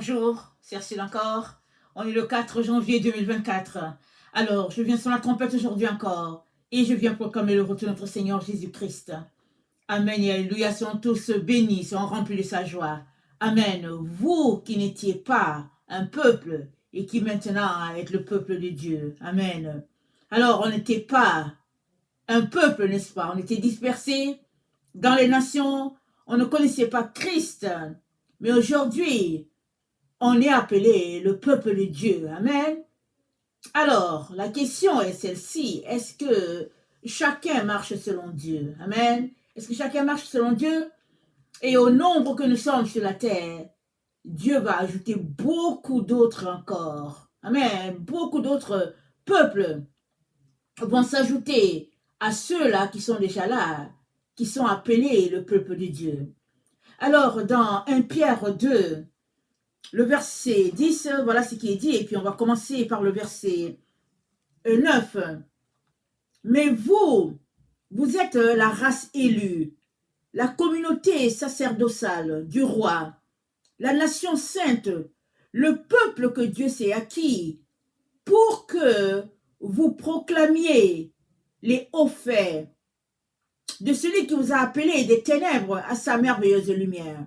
Bonjour, c'est Ursule encore. On est le 4 janvier 2024. Alors, je viens sur la trompette aujourd'hui encore et je viens proclamer le retour de notre Seigneur Jésus-Christ. Amen et alléluia, sont tous bénis, sont remplis de sa joie. Amen. Vous qui n'étiez pas un peuple et qui maintenant êtes le peuple de Dieu. Amen. Alors, on n'était pas un peuple, n'est-ce pas? On était dispersés dans les nations. On ne connaissait pas Christ. Mais aujourd'hui, on est appelé le peuple de Dieu. Amen. Alors, la question est celle-ci. Est-ce que chacun marche selon Dieu? Amen. Est-ce que chacun marche selon Dieu? Et au nombre que nous sommes sur la terre, Dieu va ajouter beaucoup d'autres encore. Amen. Beaucoup d'autres peuples vont s'ajouter à ceux-là qui sont déjà là, qui sont appelés le peuple de Dieu. Alors, dans 1 Pierre 2, le verset 10, voilà ce qui est dit, et puis on va commencer par le verset 9. Mais vous êtes la race élue, la communauté sacerdotale du roi, la nation sainte, le peuple que Dieu s'est acquis, pour que vous proclamiez les hauts faits de celui qui vous a appelé des ténèbres à sa merveilleuse lumière.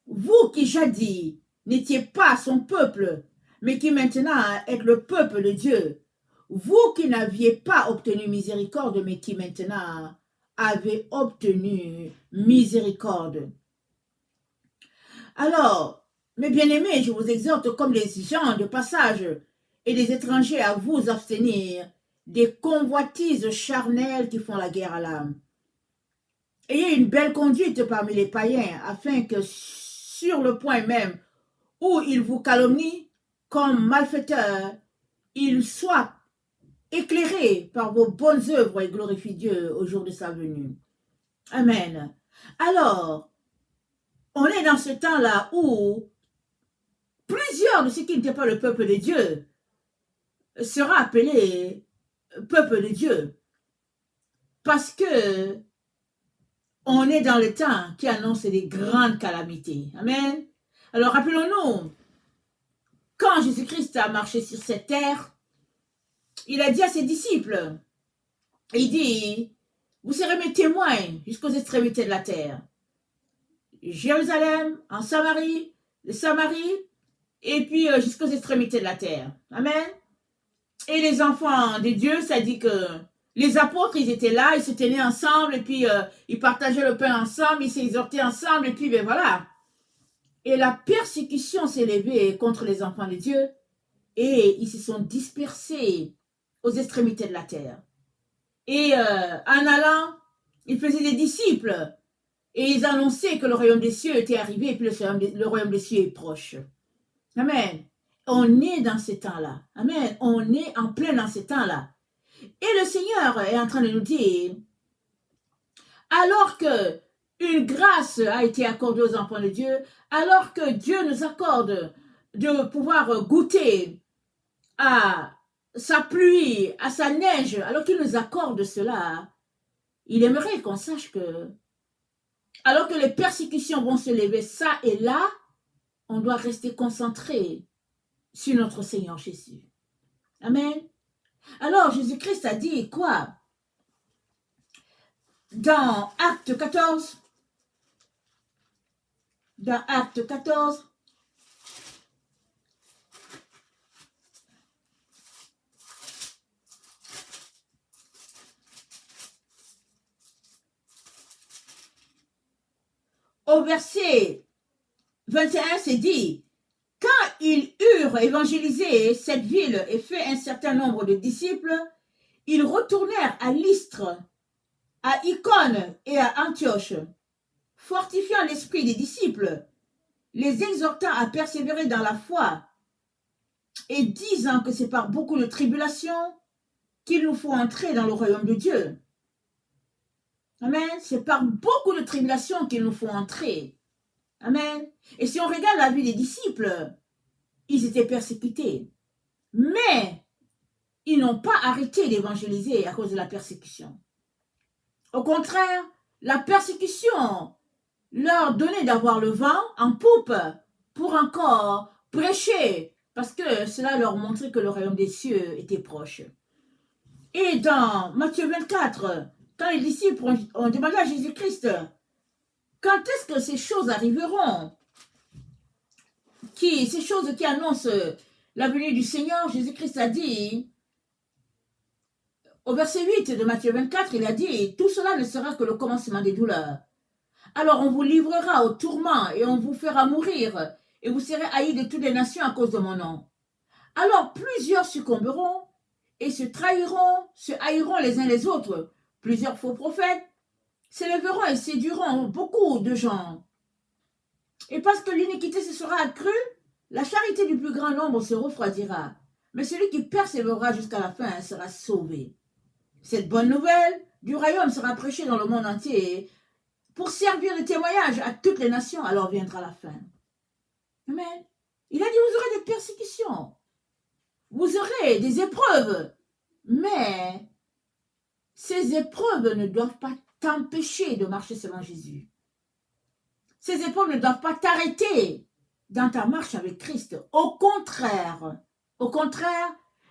Vous qui jadis n'étiez pas son peuple, mais qui maintenant êtes le peuple de Dieu. Vous qui n'aviez pas obtenu miséricorde, mais qui maintenant avez obtenu miséricorde. Alors, mes bien-aimés, je vous exhorte comme les gens de passage et des étrangers à vous abstenir des convoitises charnelles qui font la guerre à l'âme. Ayez une belle conduite parmi les païens, afin que sur le point même où ils vous calomnient comme malfaiteurs, ils soient éclairés par vos bonnes œuvres et glorifient Dieu au jour de sa venue. Amen. Alors, on est dans ce temps-là où plusieurs de ceux qui n'étaient pas le peuple de Dieu seront appelés peuple de Dieu. Parce que on est dans le temps qui annonce des grandes calamités. Amen. Alors, rappelons-nous, quand Jésus-Christ a marché sur cette terre, il a dit à ses disciples, il dit, vous serez mes témoins jusqu'aux extrémités de la terre. Jérusalem, en Samarie, et puis jusqu'aux extrémités de la terre. Amen. Et les enfants de Dieu, ça dit que les apôtres, ils étaient là, ils se tenaient ensemble, et puis ils partageaient le pain ensemble, ils s'exhortaient ensemble, et puis ben voilà. Et la persécution s'est levée contre les enfants de Dieu, et ils se sont dispersés aux extrémités de la terre. Et en allant, ils faisaient des disciples, et ils annonçaient que le royaume des cieux était arrivé, et puis le royaume des cieux est proche. Amen. On est dans ces temps-là. Amen. On est en plein dans ces temps-là. Et le Seigneur est en train de nous dire, alors que une grâce a été accordée aux enfants de Dieu, alors que Dieu nous accorde de pouvoir goûter à sa pluie, à sa neige, alors qu'il nous accorde cela, il aimerait qu'on sache que, alors que les persécutions vont se lever ça et là, on doit rester concentré sur notre Seigneur Jésus. Amen. Alors, Jésus-Christ a dit quoi? Dans Acte 14, au verset 21, c'est dit, quand ils eurent évangélisé cette ville et fait un certain nombre de disciples, ils retournèrent à Lystre, à Icône et à Antioche, fortifiant l'esprit des disciples, les exhortant à persévérer dans la foi et disant que c'est par beaucoup de tribulations qu'il nous faut entrer dans le royaume de Dieu. Amen. C'est par beaucoup de tribulations qu'il nous faut entrer. Amen. Et si on regarde la vie des disciples, ils étaient persécutés. Mais ils n'ont pas arrêté d'évangéliser à cause de la persécution. Au contraire, la persécution leur donnait d'avoir le vent en poupe pour encore prêcher, parce que cela leur montrait que le royaume des cieux était proche. Et dans Matthieu 24, quand les disciples ont demandé à Jésus-Christ, quand est-ce que ces choses arriveront, ces choses qui annoncent la venue du Seigneur, Jésus-Christ a dit, au verset 8 de Matthieu 24, il a dit, tout cela ne sera que le commencement des douleurs. Alors on vous livrera au tourment et on vous fera mourir, et vous serez haïs de toutes les nations à cause de mon nom. Alors plusieurs succomberont et se trahiront, se haïront les uns les autres. Plusieurs faux prophètes s'élèveront et séduiront beaucoup de gens. Et parce que l'iniquité se sera accrue, la charité du plus grand nombre se refroidira. Mais celui qui persévérera jusqu'à la fin sera sauvé. Cette bonne nouvelle du royaume sera prêchée dans le monde entier pour servir de témoignage à toutes les nations, alors viendra la fin. Amen. Il a dit, vous aurez des persécutions, vous aurez des épreuves, mais ces épreuves ne doivent pas t'empêcher de marcher selon Jésus. Ces épreuves ne doivent pas t'arrêter dans ta marche avec Christ. Au contraire,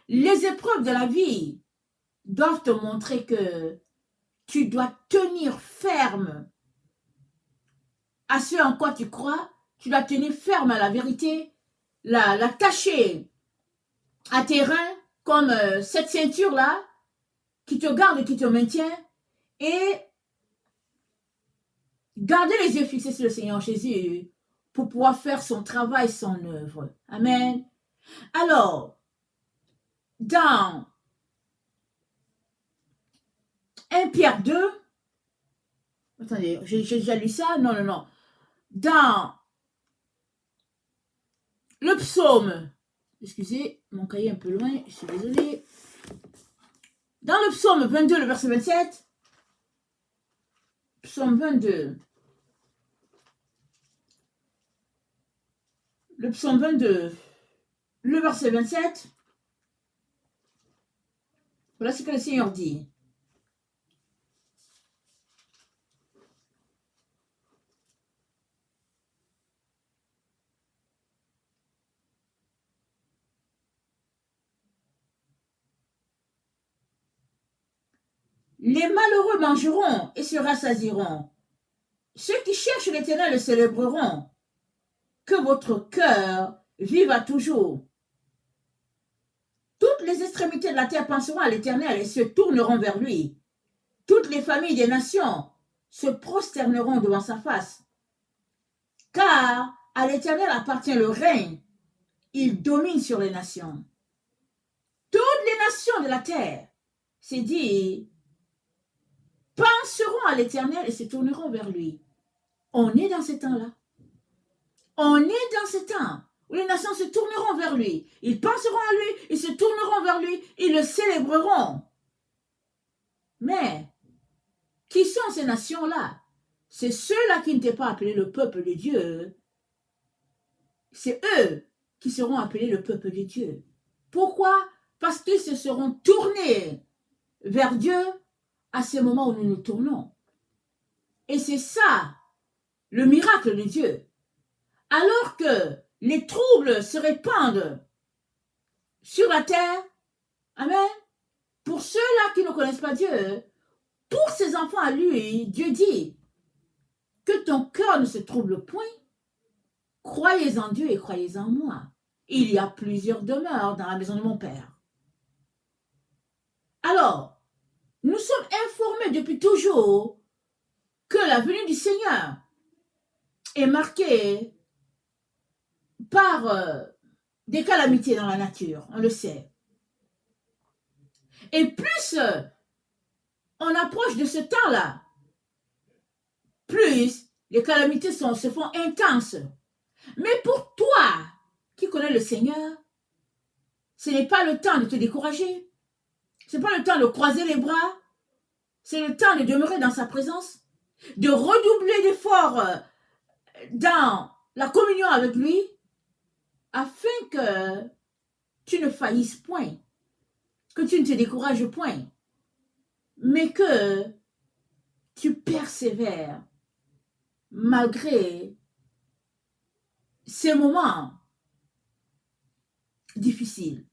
les épreuves de la vie doivent te montrer que tu dois tenir ferme à ce en quoi tu crois, tu dois tenir ferme à la vérité, l'attacher à tes reins comme cette ceinture-là qui te garde et qui te maintient, et garder les yeux fixés sur le Seigneur Jésus pour pouvoir faire son travail, son œuvre. Amen. Alors, dans 1 Pierre 2, attendez, j'ai déjà lu ça, non. Dans le psaume, excusez, mon cahier est un peu loin, je suis désolée. Dans le psaume 22, le verset 27, psaume 22, le psaume 22, le verset 27, voilà ce que le Seigneur dit. Les malheureux mangeront et se rassasieront. Ceux qui cherchent l'Éternel le célébreront. Que votre cœur vive à toujours. Toutes les extrémités de la terre penseront à l'Éternel et se tourneront vers lui. Toutes les familles des nations se prosterneront devant sa face. Car à l'Éternel appartient le règne. Il domine sur les nations. Toutes les nations de la terre, c'est dit, penseront à l'Éternel et se tourneront vers lui. On est dans ces temps-là. On est dans ces temps où les nations se tourneront vers lui. Ils penseront à lui, ils se tourneront vers lui, ils le célébreront. Mais, qui sont ces nations-là? C'est ceux-là qui n'étaient pas appelés le peuple de Dieu. C'est eux qui seront appelés le peuple de Dieu. Pourquoi? Parce qu'ils se seront tournés vers Dieu à ce moment où nous nous tournons. Et c'est ça, le miracle de Dieu. Alors que les troubles se répandent sur la terre, amen, pour ceux-là qui ne connaissent pas Dieu, pour ses enfants à lui, Dieu dit que ton cœur ne se trouble point, croyez en Dieu et croyez en moi. Il y a plusieurs demeures dans la maison de mon Père. Alors, nous sommes informés depuis toujours que la venue du Seigneur est marquée par des calamités dans la nature, on le sait. Et plus on approche de ce temps-là, plus les calamités se font intenses. Mais pour toi qui connais le Seigneur, ce n'est pas le temps de te décourager. Ce n'est pas le temps de croiser les bras. C'est le temps de demeurer dans sa présence, de redoubler d'efforts dans la communion avec lui, afin que tu ne faillisses point, que tu ne te décourages point, mais que tu persévères malgré ces moments difficiles.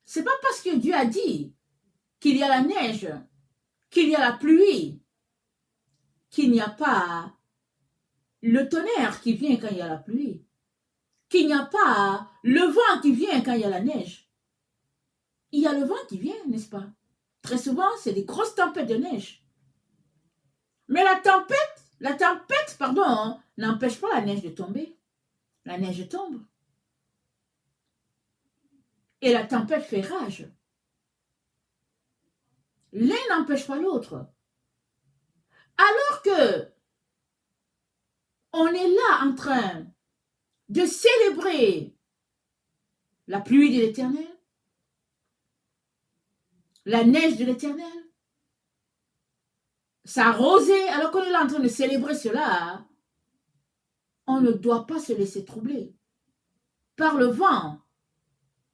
C'est pas parce que Dieu a dit qu'il y a la neige, qu'il y a la pluie, qu'il n'y a pas le tonnerre qui vient quand il y a la pluie, qu'il n'y a pas le vent qui vient quand il y a la neige. Il y a le vent qui vient, n'est-ce pas? Très souvent, c'est des grosses tempêtes de neige. Mais la tempête, pardon, n'empêche pas la neige de tomber. La neige tombe. Et la tempête fait rage. L'un n'empêche pas l'autre. Alors que on est là en train de célébrer la pluie de l'Éternel, la neige de l'Éternel, ça a rosé, alors qu'on est là en train de célébrer cela, on ne doit pas se laisser troubler par le vent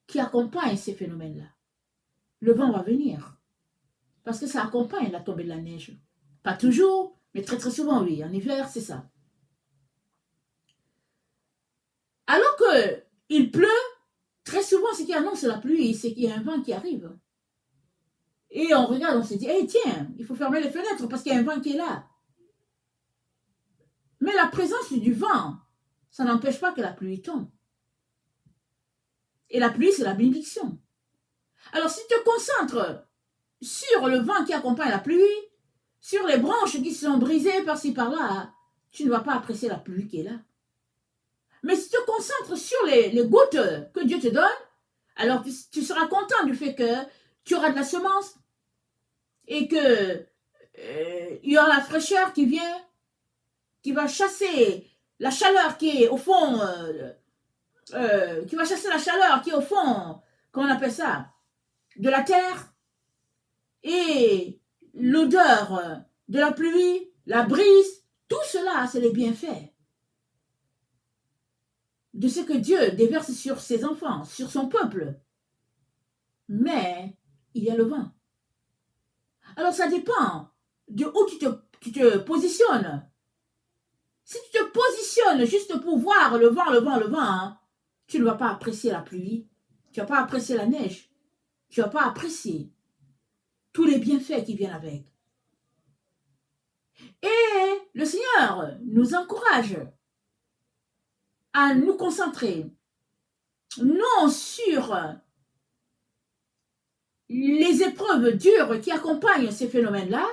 qui accompagne ces phénomènes-là. Le vent va venir, parce que ça accompagne la tombée de la neige. Pas toujours, mais très très souvent, oui. En hiver, c'est ça. Alors qu'il pleut, très souvent, ce qui annonce la pluie, c'est qu'il y a un vent qui arrive. Et on regarde, on se dit, hey, tiens, il faut fermer les fenêtres parce qu'il y a un vent qui est là. Mais la présence du vent, ça n'empêche pas que la pluie tombe. Et la pluie, c'est la bénédiction. Alors, si tu te concentres sur le vent qui accompagne la pluie, sur les branches qui sont brisées par-ci, par-là, tu ne vas pas apprécier la pluie qui est là. Mais si tu te concentres sur les gouttes que Dieu te donne, alors tu seras content du fait que tu auras de la semence et que il y aura la fraîcheur qui vient, qui va chasser la chaleur qui est au fond, comment on appelle ça, de la terre, et l'odeur de la pluie, la brise, tout cela, c'est les bienfaits de ce que Dieu déverse sur ses enfants, sur son peuple. Mais il y a le vent. Alors ça dépend de où tu te positionnes. Si tu te positionnes juste pour voir le vent, hein, tu ne vas pas apprécier la pluie, tu ne vas pas apprécier la neige, tu ne vas pas apprécier tous les bienfaits qui viennent avec. Et le Seigneur nous encourage à nous concentrer non sur les épreuves dures qui accompagnent ces phénomènes-là,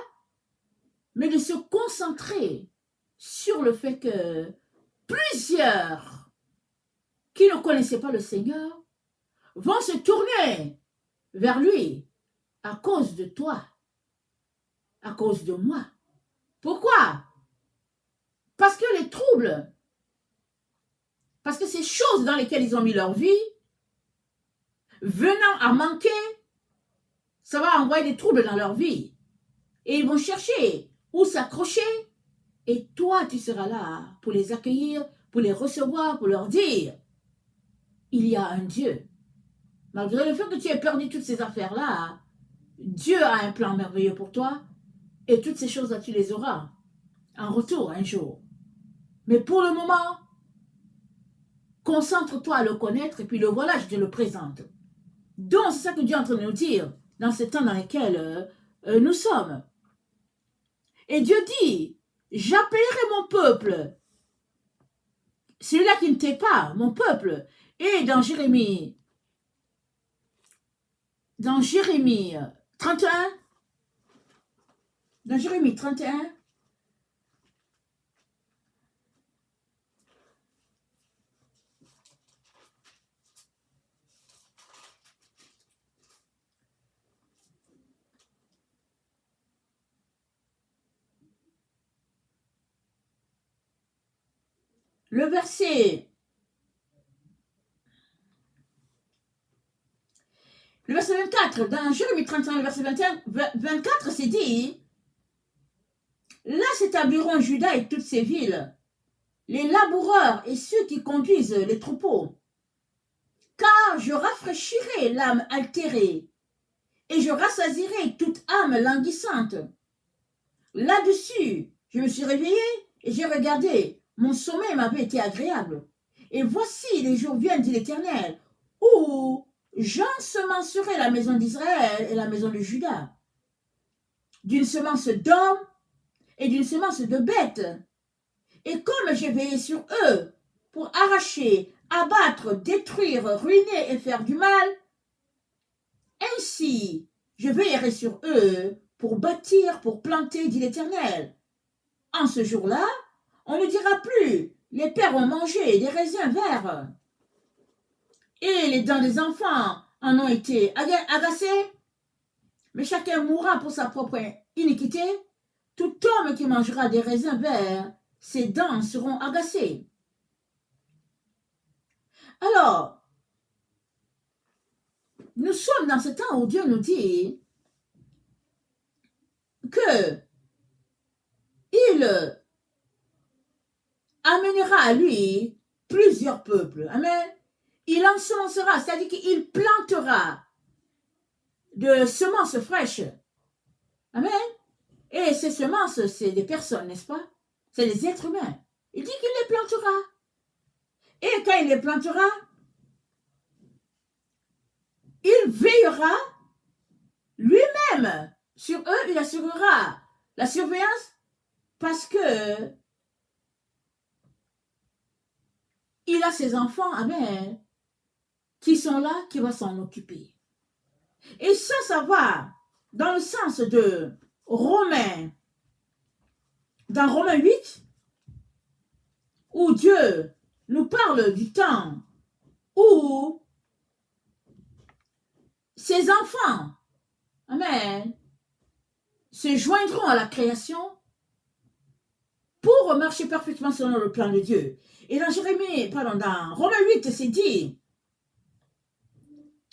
mais de se concentrer sur le fait que plusieurs qui ne connaissaient pas le Seigneur vont se tourner vers lui à cause de toi, à cause de moi. Pourquoi? Parce que les troubles, parce que ces choses dans lesquelles ils ont mis leur vie, venant à manquer, ça va envoyer des troubles dans leur vie. Et ils vont chercher où s'accrocher. Et toi, tu seras là pour les accueillir, pour les recevoir, pour leur dire, il y a un Dieu. Malgré le fait que tu aies perdu toutes ces affaires-là, Dieu a un plan merveilleux pour toi. Et toutes ces choses-là, tu les auras en retour un jour. Mais pour le moment, concentre-toi à le connaître et puis le voilà, je te le présente. Donc, c'est ça que Dieu est en train de nous dire dans ce temps dans lequel nous sommes. Et Dieu dit, j'appellerai mon peuple, celui-là qui ne t'est pas, mon peuple. Et dans Jérémie 31, dans Jérémie 31, le verset 24, dans Jérémie 31, le verset 24, c'est dit, là s'établiront Juda et toutes ses villes, les laboureurs et ceux qui conduisent les troupeaux, car je rafraîchirai l'âme altérée et je rassasierai toute âme languissante. Là-dessus, je me suis réveillée et j'ai regardé. mon sommeil m'avait été agréable. Et voici, les jours viennent, dit l'Éternel, où j'ensemencerai la maison d'Israël et la maison de Juda, d'une semence d'hommes et d'une semence de bêtes. Et comme j'ai veillé sur eux pour arracher, abattre, détruire, ruiner et faire du mal, ainsi je veillerai sur eux pour bâtir, pour planter, dit l'Éternel. En ce jour-là, on ne dira plus, les pères ont mangé des raisins verts et les dents des enfants en ont été agacées, mais chacun mourra pour sa propre iniquité. Tout homme qui mangera des raisins verts, ses dents seront agacées. Alors, nous sommes dans ce temps où Dieu nous dit que il amènera à lui plusieurs peuples. Amen. Il ensemencera, c'est-à-dire qu'il plantera de semences fraîches. Amen. Et ces semences, c'est des personnes, n'est-ce pas? C'est des êtres humains. Il dit qu'il les plantera. Et quand il les plantera, il veillera lui-même sur eux, il assurera la surveillance parce que il a ses enfants, amen, qui sont là, qui vont s'en occuper. Et ça va dans le sens de Romains, dans Romains 8, où Dieu nous parle du temps où ses enfants, amen, se joindront à la création pour marcher parfaitement selon le plan de Dieu. Et dans dans Romains 8, c'est dit,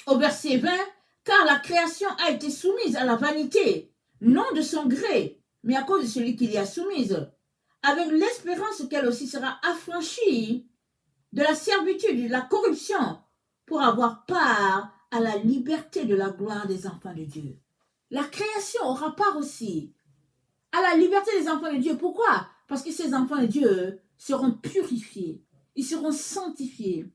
au verset 20, car la création a été soumise à la vanité, non de son gré, mais à cause de celui qui l'y a soumise, avec l'espérance qu'elle aussi sera affranchie de la servitude, de la corruption, pour avoir part à la liberté de la gloire des enfants de Dieu. La création aura part aussi à la liberté des enfants de Dieu. Pourquoi? Parce que ces enfants de Dieu seront purifiés, ils seront sanctifiés,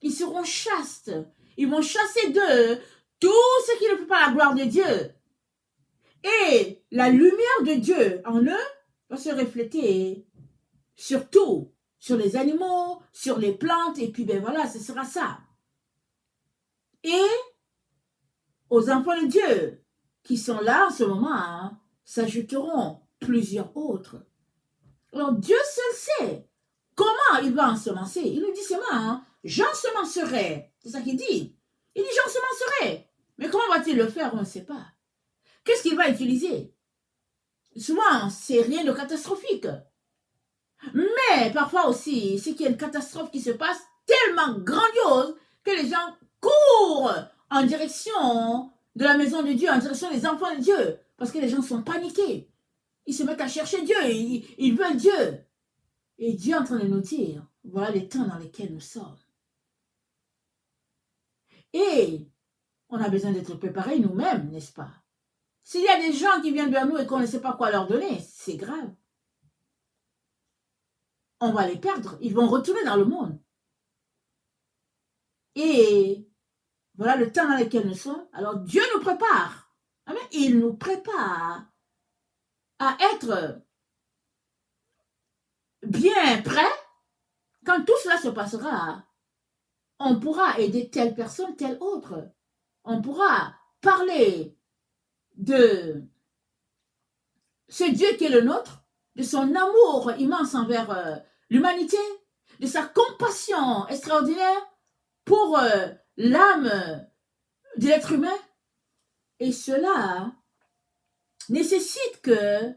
ils seront chastes, ils vont chasser d'eux tout ce qui ne fait pas la gloire de Dieu. Et la lumière de Dieu en eux va se refléter sur tout, sur les animaux, sur les plantes, et puis ben voilà, ce sera ça. Et aux enfants de Dieu qui sont là en ce moment, hein, s'ajouteront plusieurs autres. Alors Dieu seul sait comment il va ensemencer. Il nous dit seulement, hein, j'ensemencerai. C'est ça qu'il dit. Il dit j'ensemencerai. Mais comment va-t-il le faire? On ne sait pas. Qu'est-ce qu'il va utiliser? Souvent, c'est rien de catastrophique. Mais parfois aussi, c'est qu'il y a une catastrophe qui se passe tellement grandiose que les gens courent en direction de la maison de Dieu, en direction des enfants de Dieu, parce que les gens sont paniqués. Ils se mettent à chercher Dieu, ils veulent Dieu. Et Dieu est en train de nous dire, voilà les temps dans lesquels nous sommes. Et on a besoin d'être préparés nous-mêmes, n'est-ce pas? S'il y a des gens qui viennent vers nous et qu'on ne sait pas quoi leur donner, c'est grave. On va les perdre, ils vont retourner dans le monde. Et voilà le temps dans lequel nous sommes. Alors Dieu nous prépare. Amen. Il nous prépare à être bien prêts. Quand tout cela se passera, on pourra aider telle personne, telle autre. On pourra parler de ce Dieu qui est le nôtre, de son amour immense envers l'humanité, de sa compassion extraordinaire pour l'âme de l'être humain. Et cela nécessite que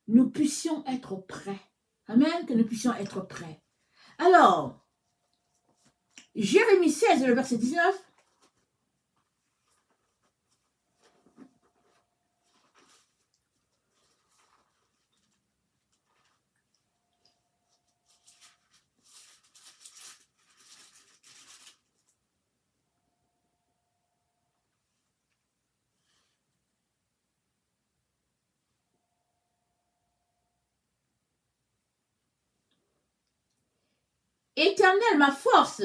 nous puissions être prêts. Amen, que nous puissions être prêts. Alors, Jérémie 16, le verset 19. Éternel, ma force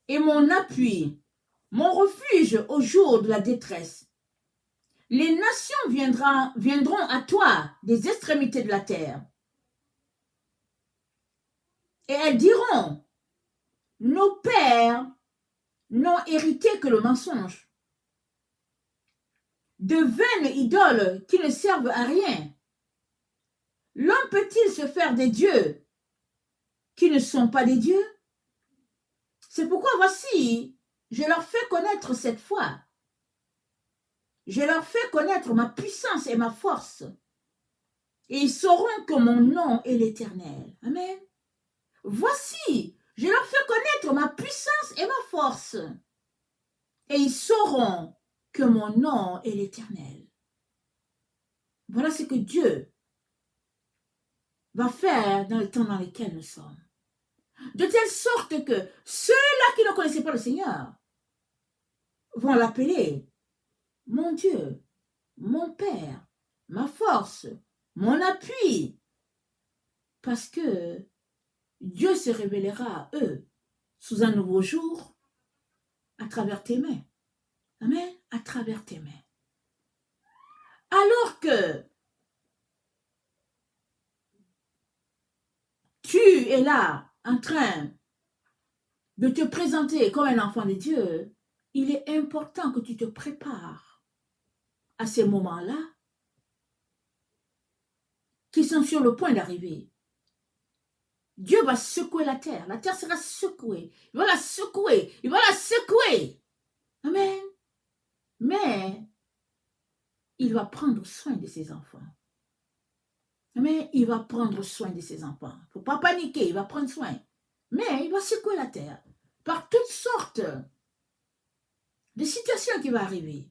et mon appui, mon refuge au jour de la détresse. Les nations viendront à toi des extrémités de la terre. Et elles diront, nos pères n'ont hérité que le mensonge, de vaines idoles qui ne servent à rien. L'homme peut-il se faire des dieux qui ne sont pas des dieux? C'est pourquoi voici, je leur fais connaître cette foi. Je leur fais connaître ma puissance et ma force. Et ils sauront que mon nom est l'Éternel. Amen. Voici, je leur fais connaître ma puissance et ma force. Et ils sauront que mon nom est l'Éternel. Voilà ce que Dieu va faire dans le temps dans lequel nous sommes. De telle sorte que ceux-là qui ne connaissaient pas le Seigneur vont l'appeler mon Dieu, mon Père, ma force, mon appui. Parce que Dieu se révélera à eux sous un nouveau jour à travers tes mains. Amen, à travers tes mains. Alors que tu es là en train de te présenter comme un enfant de Dieu, il est important que tu te prépares à ces moments-là qui sont sur le point d'arriver. Dieu va secouer la terre sera secouée, il va la secouer, il va la secouer. Amen. Mais il va prendre soin de ses enfants. Mais il va prendre soin de ses enfants. Il ne faut pas paniquer, il va prendre soin. Mais il va secouer la terre par toutes sortes de situations qui vont arriver.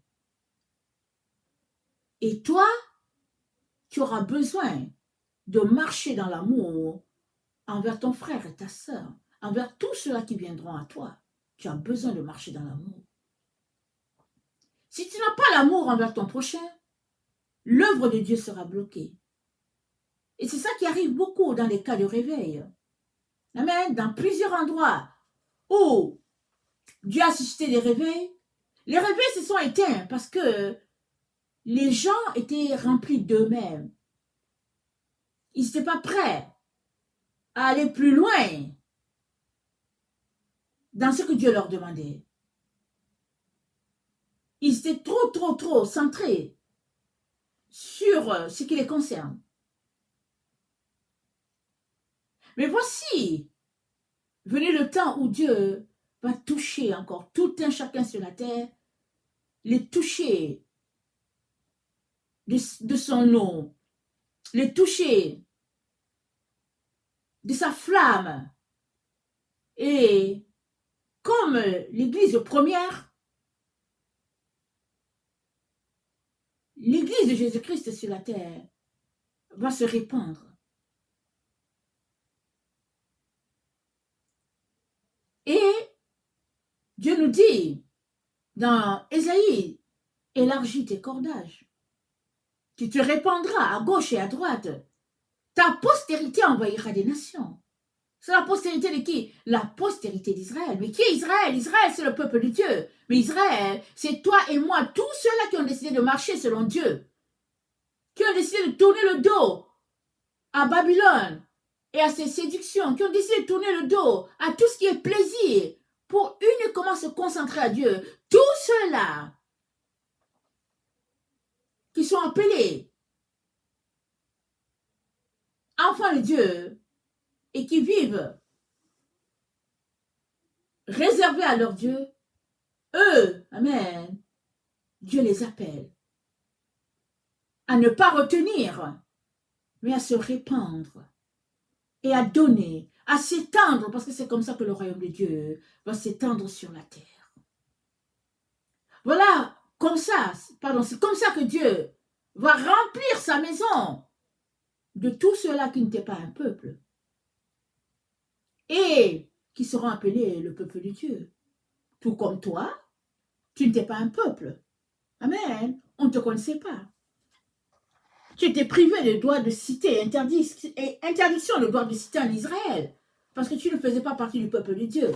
Et toi, tu auras besoin de marcher dans l'amour envers ton frère et ta sœur, envers tous ceux-là qui viendront à toi. Tu as besoin de marcher dans l'amour. Si tu n'as pas l'amour envers ton prochain, l'œuvre de Dieu sera bloquée. Et c'est ça qui arrive beaucoup dans les cas de réveil. Amen. Dans plusieurs endroits où Dieu a suscité des réveils, les réveils se sont éteints parce que les gens étaient remplis d'eux-mêmes. Ils n'étaient pas prêts à aller plus loin dans ce que Dieu leur demandait. Ils étaient trop centrés sur ce qui les concerne. Mais voici, venez le temps où Dieu va toucher encore tout un chacun sur la terre, les toucher de son nom, les toucher de sa flamme. Et comme l'église première, l'église de Jésus-Christ sur la terre va se répandre. Et Dieu nous dit dans Ésaïe, élargis tes cordages. Tu te répandras à gauche et à droite. Ta postérité envahira des nations. C'est la postérité de qui? La postérité d'Israël. Mais qui est Israël? Israël, c'est le peuple de Dieu. Mais Israël, c'est toi et moi, tous ceux-là qui ont décidé de marcher selon Dieu, qui ont décidé de tourner le dos à Babylone et à ses séductions, qui ont décidé de tourner le dos à tout ce qui est plaisir pour uniquement se concentrer à Dieu. Tous ceux-là qui sont appelés enfants de Dieu et qui vivent réservés à leur Dieu, eux, amen, Dieu les appelle à ne pas retenir, mais à se répandre et à donner, à s'étendre, parce que c'est comme ça que le royaume de Dieu va s'étendre sur la terre. Voilà, c'est comme ça que Dieu va remplir sa maison de tous ceux-là qui n'étaient pas un peuple et qui seront appelés le peuple de Dieu. Tout comme toi, tu n'étais pas un peuple. Amen. On ne te connaissait pas. Tu étais privé de droit de cité, interdiction de droit de cité en Israël. parce que tu ne faisais pas partie du peuple de Dieu.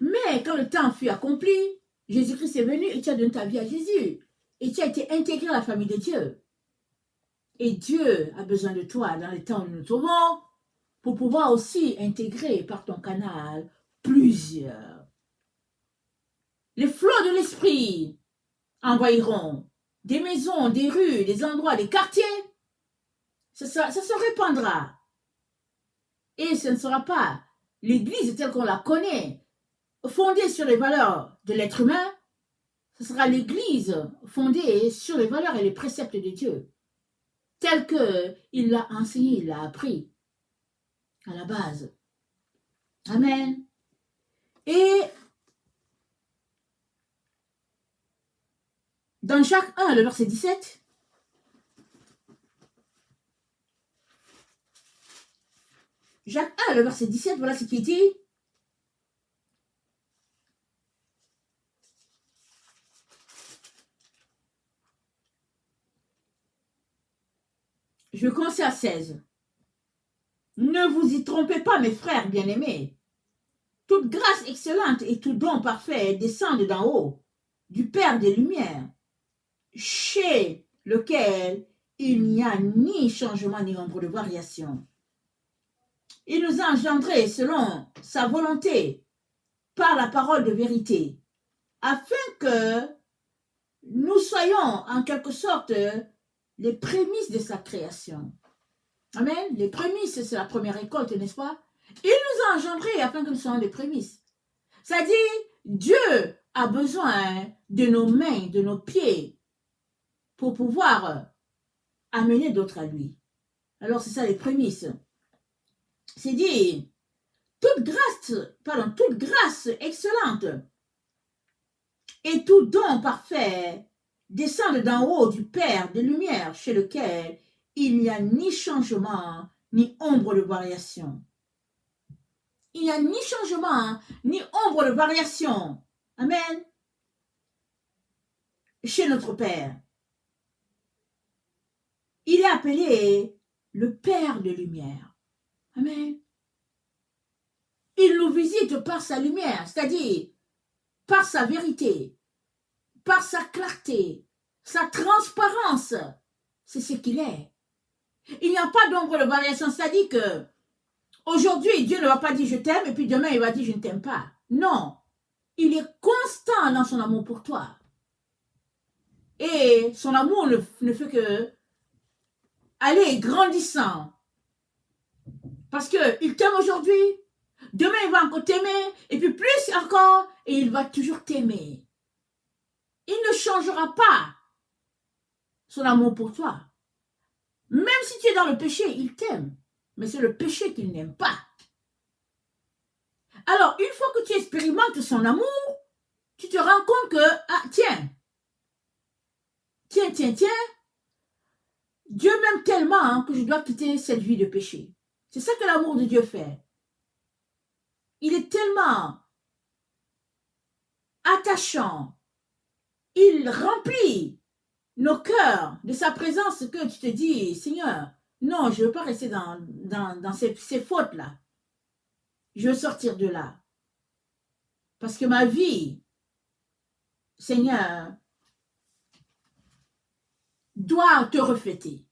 Mais quand le temps fut accompli, Jésus-Christ est venu et tu as donné ta vie à Jésus. Et tu as été intégré à la famille de Dieu. Et Dieu a besoin de toi dans les temps où nous nous trouvons pour pouvoir aussi intégrer par ton canal plusieurs. Les flots de l'esprit envahiront des maisons, des rues, des endroits, des quartiers. Ça se répandra. Et ce ne sera pas l'Église telle qu'on la connaît, fondée sur les valeurs de l'être humain. Ce sera l'Église fondée sur les valeurs et les préceptes de Dieu, tel qu'il l'a enseigné, il l'a appris à la base. Amen. Et dans Jacques 1, le verset 17, Jacques 1, le verset 17, voilà ce qui est dit. Je vais commencer à 16. Ne vous y trompez pas, mes frères bien-aimés. Toute grâce excellente et tout don parfait descendent d'en haut, du Père des Lumières, chez lequel il n'y a ni changement ni ombre de variation. Il nous a engendrés selon sa volonté, par la parole de vérité, afin que nous soyons en quelque sorte les prémices de sa création. Amen. Les prémices, c'est la première récolte, n'est-ce pas? Il nous a engendrés afin que nous soyons les prémices. C'est-à-dire, Dieu a besoin de nos mains, de nos pieds, pour pouvoir amener d'autres à lui. Alors, c'est ça les prémices. C'est dire, toute grâce excellente et tout don parfait descendent d'en haut du Père des Lumières, chez lequel il n'y a ni changement, ni ombre de variation. Il n'y a ni changement, ni ombre de variation. Amen. Chez notre Père. Il est appelé le Père de lumière. Amen. Il nous visite par sa lumière, c'est-à-dire par sa vérité, par sa clarté, sa transparence. C'est ce qu'il est. Il n'y a pas d'ombre de variation, c'est-à-dire que aujourd'hui, Dieu ne va pas dire je t'aime et puis demain il va dire je ne t'aime pas. Non, il est constant dans son amour pour toi. Et son amour ne fait que aller grandissant. Parce qu'il t'aime aujourd'hui, demain il va encore t'aimer, et puis plus encore, et il va toujours t'aimer. Il ne changera pas son amour pour toi. Même si tu es dans le péché, il t'aime. Mais c'est le péché qu'il n'aime pas. Alors, une fois que tu expérimentes son amour, tu te rends compte que, ah, tiens, Dieu m'aime tellement que je dois quitter cette vie de péché. C'est ça que l'amour de Dieu fait. Il est tellement attachant. Il remplit nos cœurs de sa présence que tu te dis, Seigneur, non, je ne veux pas rester dans ces fautes-là. Je veux sortir de là. Parce que ma vie, Seigneur, doit te refléter.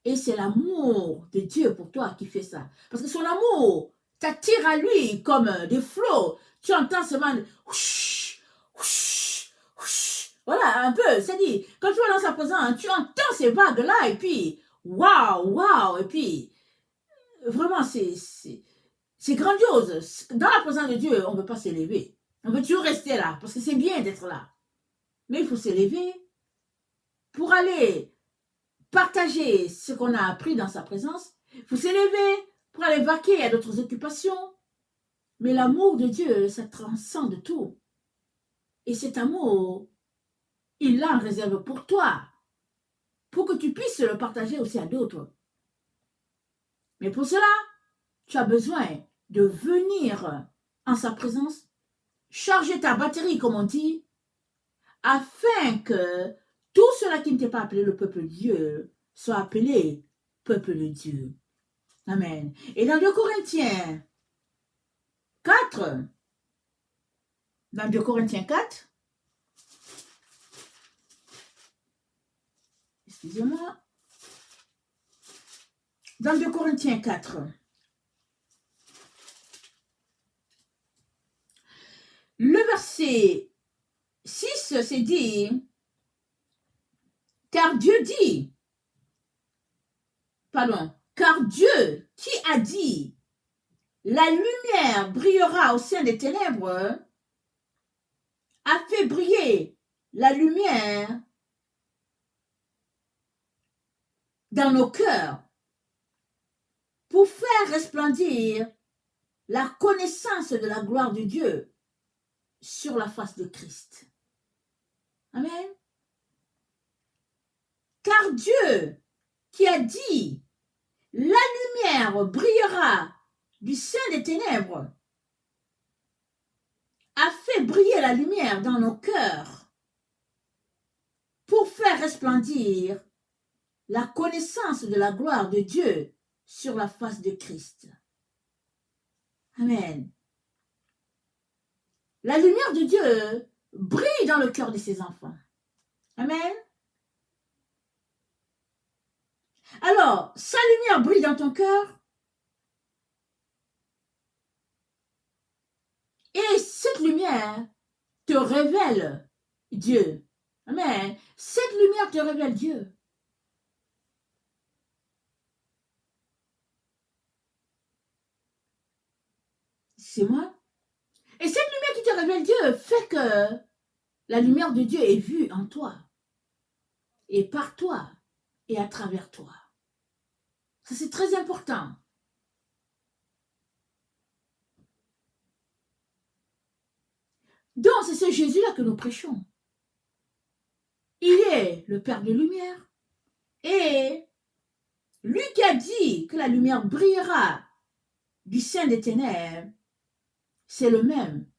Et c'est l'amour de Dieu pour toi qui fait ça. Parce que son amour t'attire à lui comme des flots. Tu entends seulement voilà, un peu. C'est-à-dire, quand tu vas dans sa présence, tu entends ces vagues-là et puis, waouh, et puis, vraiment, c'est grandiose. Dans la présence de Dieu, on ne veut pas s'élever. On veut toujours rester là, parce que c'est bien d'être là. Mais il faut s'élever pour aller partager ce qu'on a appris dans sa présence. Il faut s'élever pour aller vaquer à d'autres occupations. Mais l'amour de Dieu, ça transcende tout. Et cet amour, il l'a en réserve pour toi, pour que tu puisses le partager aussi à d'autres. Mais pour cela, tu as besoin de venir en sa présence, charger ta batterie, comme on dit, afin que tout cela qui ne t'est pas appelé le peuple de Dieu soit appelé peuple de Dieu. Amen. Et dans 2 Corinthiens 4, dans 2 Corinthiens 4, excusez-moi, dans 2 Corinthiens 4, le verset 6, c'est dit, car Dieu qui a dit, la lumière brillera au sein des ténèbres, a fait briller la lumière dans nos cœurs pour faire resplendir la connaissance de la gloire de Dieu sur la face de Christ. Amen. Car Dieu qui a dit, la lumière brillera du sein des ténèbres, a fait briller la lumière dans nos cœurs pour faire resplendir la connaissance de la gloire de Dieu sur la face de Christ. Amen. La lumière de Dieu brille dans le cœur de ses enfants. Amen. Alors, sa lumière brille dans ton cœur et cette lumière te révèle Dieu. Amen. Cette lumière te révèle Dieu. C'est moi. Et cette lumière qui te révèle Dieu fait que la lumière de Dieu est vue en toi et par toi et à travers toi. Ça, c'est très important. Donc, c'est ce Jésus-là que nous prêchons. Il est le Père de lumière. Et lui qui a dit que la lumière brillera du sein des ténèbres, c'est le même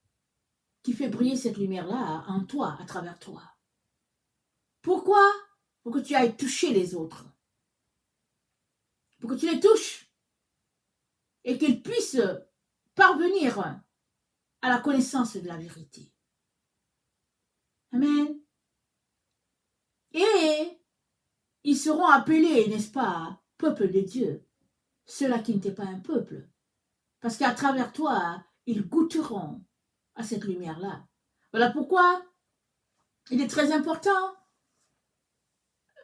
qui fait briller cette lumière-là en toi, à travers toi. Pourquoi? Pour que tu ailles toucher les autres. Pour que tu les touches et qu'ils puissent parvenir à la connaissance de la vérité. Amen. Et ils seront appelés, n'est-ce pas, peuple de Dieu, ceux-là qui n'étaient pas un peuple. Parce qu'à travers toi, ils goûteront à cette lumière-là. Voilà pourquoi il est très important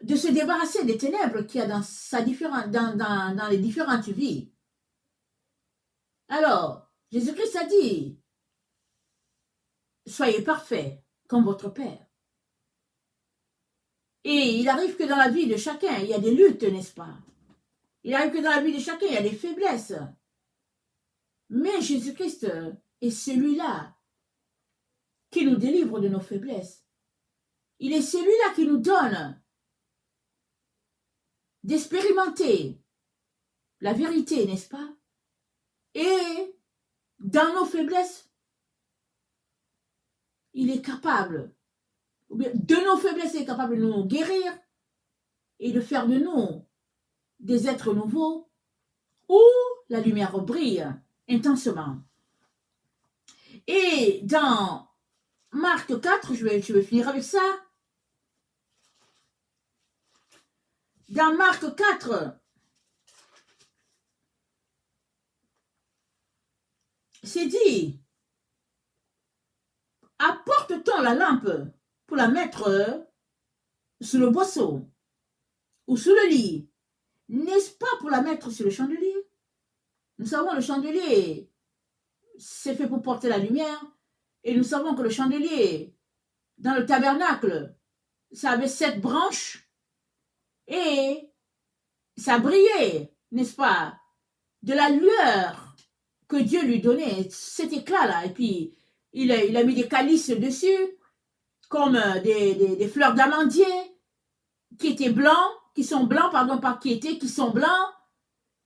de se débarrasser des ténèbres qu'il y a dans les différentes vies. Alors, Jésus-Christ a dit, soyez parfaits comme votre Père. Et il arrive que dans la vie de chacun, il y a des luttes, n'est-ce pas? Il arrive que dans la vie de chacun, il y a des faiblesses. Mais Jésus-Christ est celui-là qui nous délivre de nos faiblesses. Il est celui-là qui nous donne d'expérimenter la vérité, n'est-ce pas? Et dans nos faiblesses, il est capable, ou bien de nos faiblesses, il est capable de nous guérir et de faire de nous des êtres nouveaux où la lumière brille intensement. Et dans Marc 4, je vais finir avec ça. Dans Marc 4, c'est dit, apporte-t-on la lampe pour la mettre sous le boisseau ou sous le lit? N'est-ce pas pour la mettre sur le chandelier? Nous savons le chandelier, c'est fait pour porter la lumière. Et nous savons que le chandelier, dans le tabernacle, ça avait 7 branches et ça brillait, n'est-ce pas, de la lueur que Dieu lui donnait, cet éclat-là. Et puis, il a mis des calices dessus, comme des fleurs d'amandier, qui étaient blancs, qui sont blancs, pardon, pas qui étaient, qui sont blancs.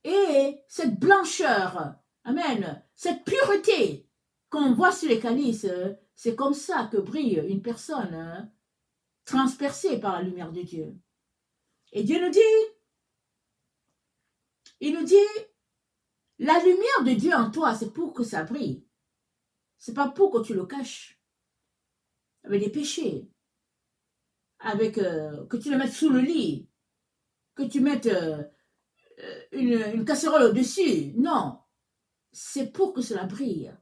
Et cette blancheur, amen, cette pureté qu'on voit sur les calices, c'est comme ça que brille une personne transpercée par la lumière de Dieu. Et Dieu nous dit, il nous dit, La lumière de Dieu en toi, c'est pour que ça brille. C'est pas pour que tu le caches avec des péchés, avec que tu le mettes sous le lit, que tu mettes une casserole au-dessus. Non, c'est pour que cela brille.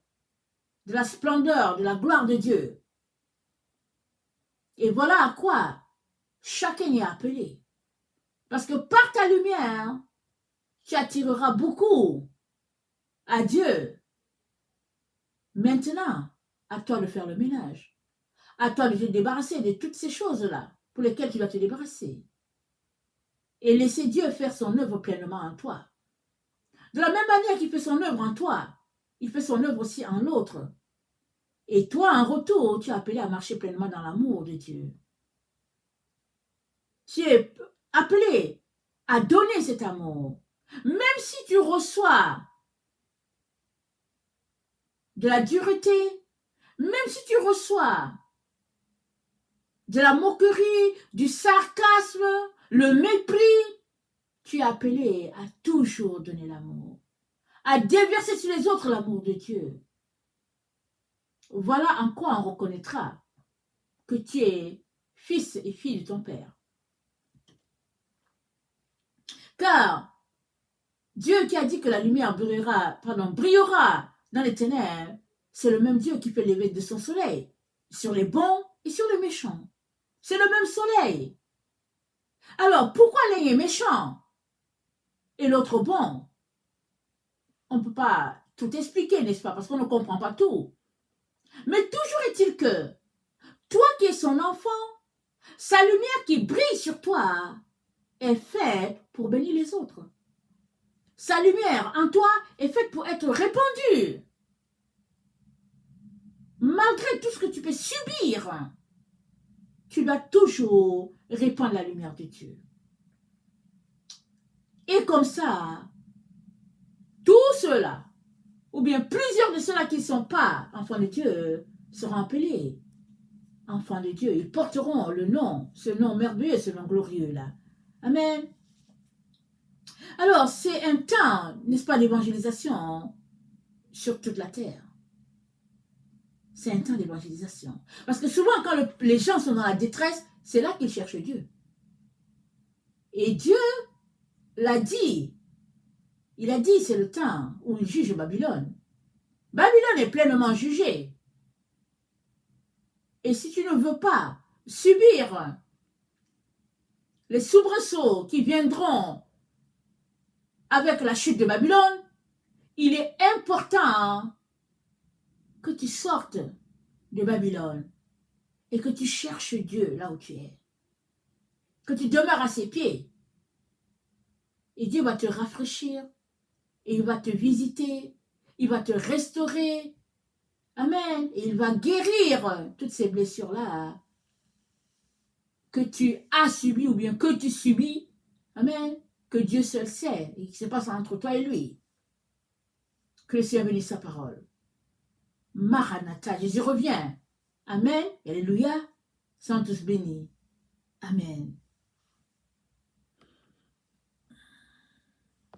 De la splendeur, de la gloire de Dieu. Et voilà à quoi chacun est appelé. Parce que par ta lumière, tu attireras beaucoup à Dieu. Maintenant, à toi de faire le ménage. À toi de te débarrasser de toutes ces choses-là pour lesquelles tu dois te débarrasser. Et laisser Dieu faire son œuvre pleinement en toi. De la même manière qu'il fait son œuvre en toi, il fait son œuvre aussi en l'autre. Et toi, en retour, tu es appelé à marcher pleinement dans l'amour de Dieu. Tu es appelé à donner cet amour. Même si tu reçois de la dureté, même si tu reçois de la moquerie, du sarcasme, le mépris, tu es appelé à toujours donner l'amour, à déverser sur les autres l'amour de Dieu. Voilà en quoi on reconnaîtra que tu es fils et fille de ton Père. Car Dieu qui a dit que la lumière brillera dans les ténèbres, c'est le même Dieu qui fait lever de son soleil sur les bons et sur les méchants. C'est le même soleil. Alors, pourquoi l'un est méchant et l'autre bon? On ne peut pas tout expliquer, n'est-ce pas? Parce qu'on ne comprend pas tout. Mais toujours est-il que, toi qui es son enfant, sa lumière qui brille sur toi est faite pour bénir les autres. Sa lumière en toi est faite pour être répandue. Malgré tout ce que tu peux subir, tu dois toujours répandre la lumière de Dieu. Et comme ça, tous ceux-là, ou bien plusieurs de ceux-là qui ne sont pas enfants de Dieu, seront appelés enfants de Dieu. Ils porteront le nom, ce nom merveilleux, ce nom glorieux-là. Amen. Alors, c'est un temps, n'est-ce pas, d'évangélisation sur toute la terre. C'est un temps d'évangélisation. Parce que souvent, quand les gens sont dans la détresse, c'est là qu'ils cherchent Dieu. Et Dieu l'a dit. Il a dit, c'est le temps où il juge Babylone. Babylone est pleinement jugée. Et si tu ne veux pas subir les soubresauts qui viendront avec la chute de Babylone, il est important que tu sortes de Babylone et que tu cherches Dieu là où tu es. Que tu demeures à ses pieds. Et Dieu va te rafraîchir. Et il va te visiter. Il va te restaurer. Amen. Et il va guérir toutes ces blessures-là que tu as subies ou bien que tu subis. Amen. Que Dieu seul sait et qui se passe entre toi et lui. Que le Seigneur bénisse sa parole. Maranatha, Jésus revient. Amen. Alléluia. Sont tous bénis. Amen.